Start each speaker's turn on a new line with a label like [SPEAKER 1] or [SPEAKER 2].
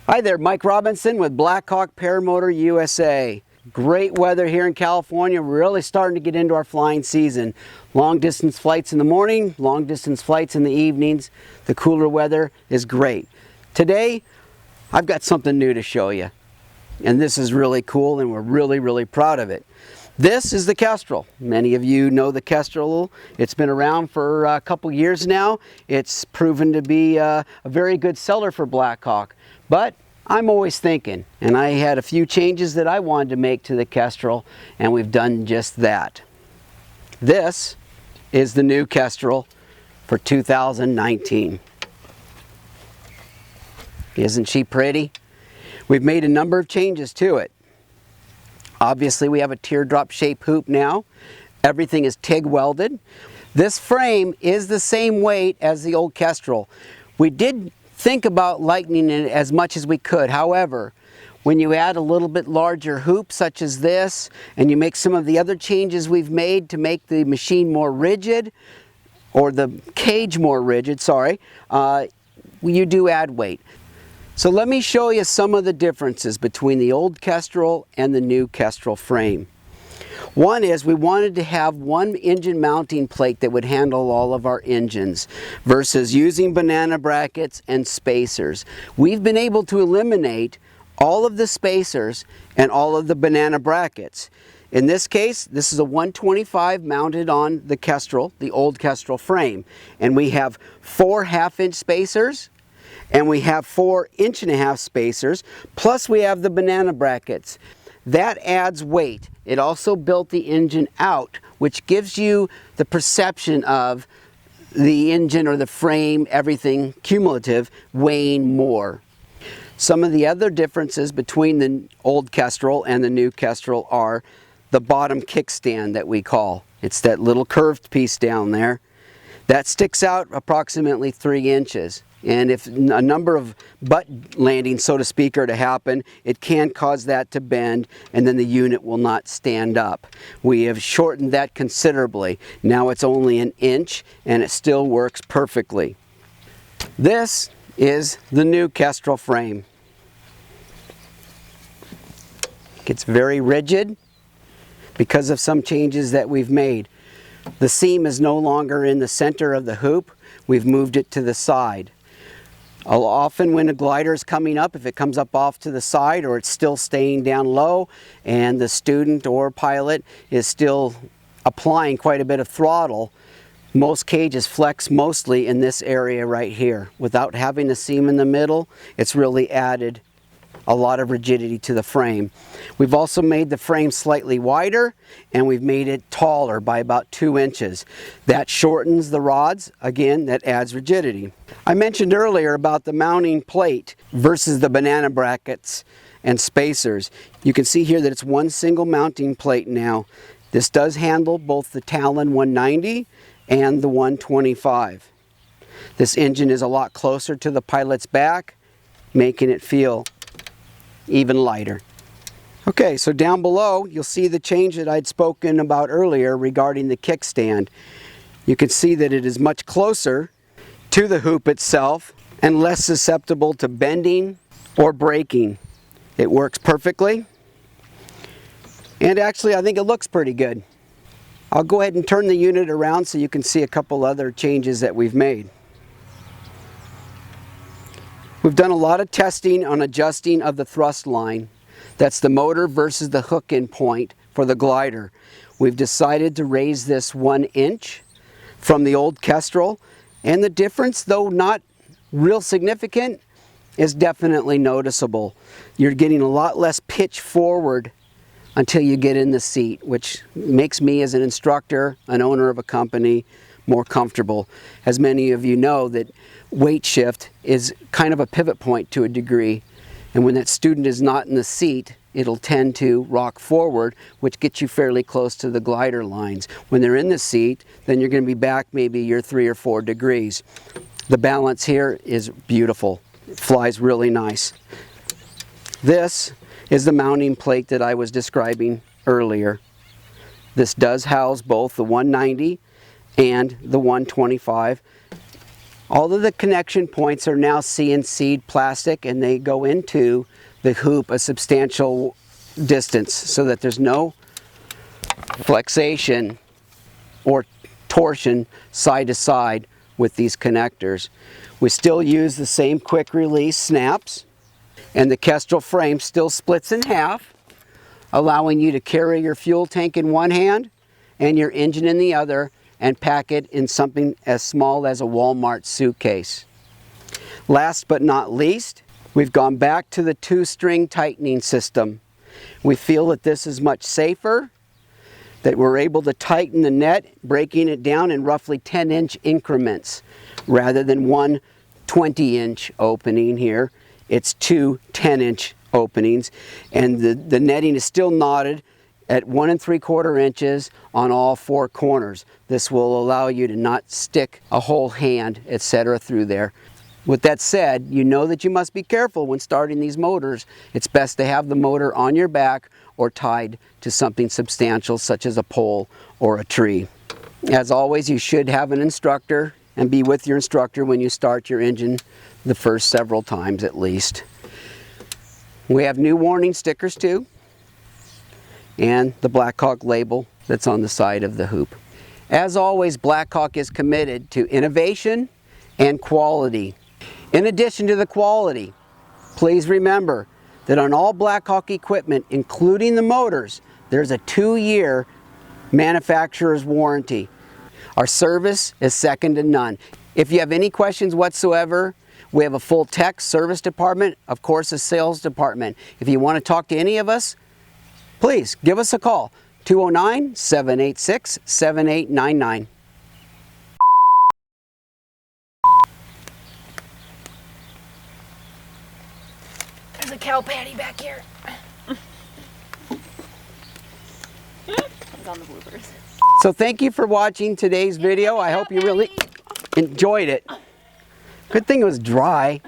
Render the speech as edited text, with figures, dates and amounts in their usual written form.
[SPEAKER 1] Hi there, Mike Robinson with BlackHawk Paramotor USA. Great weather here in California. We're really starting to get into our flying season. Long distance flights in the morning, long distance flights in the evenings. The cooler weather is great. Today, I've got something new to show you. And this is really cool and we're really proud of it. This is the Kestrel. Many of you know the Kestrel. It's been around for a couple years now. It's proven to be a very good seller for BlackHawk. But I'm always thinking, and I had a few changes that I wanted to make to the Kestrel, and we've done just that. This is the new Kestrel for 2019. Isn't she pretty? We've made a number of changes to it. Obviously, we have a teardrop shape hoop now. Everything is TIG welded. This frame is the same weight as the old Kestrel. We did think about lightening it as much as we could. However, when you add a little bit larger hoop such as this, and you make some of the other changes we've made to make the machine more rigid, or the cage more rigid, sorry, you do add weight. So let me show you some of the differences between the old Kestrel and the new Kestrel frame. One is we wanted to have one engine mounting plate that would handle all of our engines versus using banana brackets and spacers. We've been able to eliminate all of the spacers and all of the banana brackets. In this case, this is a 125 mounted on the Kestrel, the old Kestrel frame. And we have 4 half-inch spacers and we have 4 1.5-inch spacers, plus we have the banana brackets. That adds weight. It also built the engine out, which gives you the perception of the engine or the frame, everything cumulative, weighing more. Some of the other differences between the old Kestrel and the new Kestrel are the bottom kickstand that we call. It's that little curved piece down there. That sticks out approximately 3 inches. And if a number of butt landings, so to speak, are to happen, it can cause that to bend and then the unit will not stand up. We have shortened that considerably. Now it's only 1 inch and it still works perfectly. This is the new Kestrel frame. It's very rigid because of some changes that we've made. The seam is no longer in the center of the hoop. We've moved it to the side. Often when a glider is coming up, if it comes up off to the side or it's still staying down low and the student or pilot is still applying quite a bit of throttle, most cages flex mostly in this area right here. Without having a seam in the middle, it's really added a lot of rigidity to the frame. We've also made the frame slightly wider and we've made it taller by about 2 inches. That shortens the rods. Again, that adds rigidity. I mentioned earlier about the mounting plate versus the banana brackets and spacers. You can see here that it's one single mounting plate now. This does handle both the Talon 190 and the 125. This engine is a lot closer to the pilot's back, making it feel even lighter. Okay, so down below you'll see the change that I'd spoken about earlier regarding the kickstand. You can see that it is much closer to the hoop itself and less susceptible to bending or breaking. It works perfectly, and actually I think it looks pretty good. I'll go ahead and turn the unit around so you can see a couple other changes that we've made. We've done a lot of testing on adjusting of the thrust line. That's the motor versus the hook-in point for the glider. We've decided to raise this 1 inch from the old Kestrel, and the difference, though not real significant, is definitely noticeable. You're getting a lot less pitch forward until you get in the seat, which makes me as an instructor, an owner of a company, more comfortable. As many of you know, that weight shift is kind of a pivot point to a degree, and when that student is not in the seat, it'll tend to rock forward, which gets you fairly close to the glider lines. When they're in the seat, then you're going to be back maybe your 3 or 4 degrees. The balance here is beautiful. It flies really nice. This is the mounting plate that I was describing earlier. This does house both the 190 and the 125. All of the connection points are now CNC'd plastic, and they go into the hoop a substantial distance so that there's no flexation or torsion side to side with these connectors. We still use the same quick release snaps, and the Kestrel frame still splits in half, allowing you to carry your fuel tank in one hand and your engine in the other, and pack it in something as small as a Walmart suitcase. Last but not least, we've gone back to the 2-string tightening system. We feel that this is much safer, that we're able to tighten the net, breaking it down in roughly 10-inch increments. Rather than one 20-inch opening here, it's two 10-inch openings, and the netting is still knotted at 1 3/4 inches on all 4 corners. This will allow you to not stick a whole hand, etc. through there. With that said, you know that you must be careful when starting these motors. It's best to have the motor on your back or tied to something substantial such as a pole or a tree. As always, you should have an instructor and be with your instructor when you start your engine the first several times at least. We have new warning stickers too, and the BlackHawk label that's on the side of the hoop. As always, BlackHawk is committed to innovation and quality. In addition to the quality, please remember that on all BlackHawk equipment, including the motors, there's a 2-year manufacturer's warranty. Our service is second to none. If you have any questions whatsoever, we have a full tech service department, of course a sales department. If you want to talk to any of us, please give us a call, 209-786-7899.
[SPEAKER 2] There's a cow patty back here. It's on the bloopers.
[SPEAKER 1] So thank you for watching today's video. I hope you really enjoyed it. Good thing it was dry.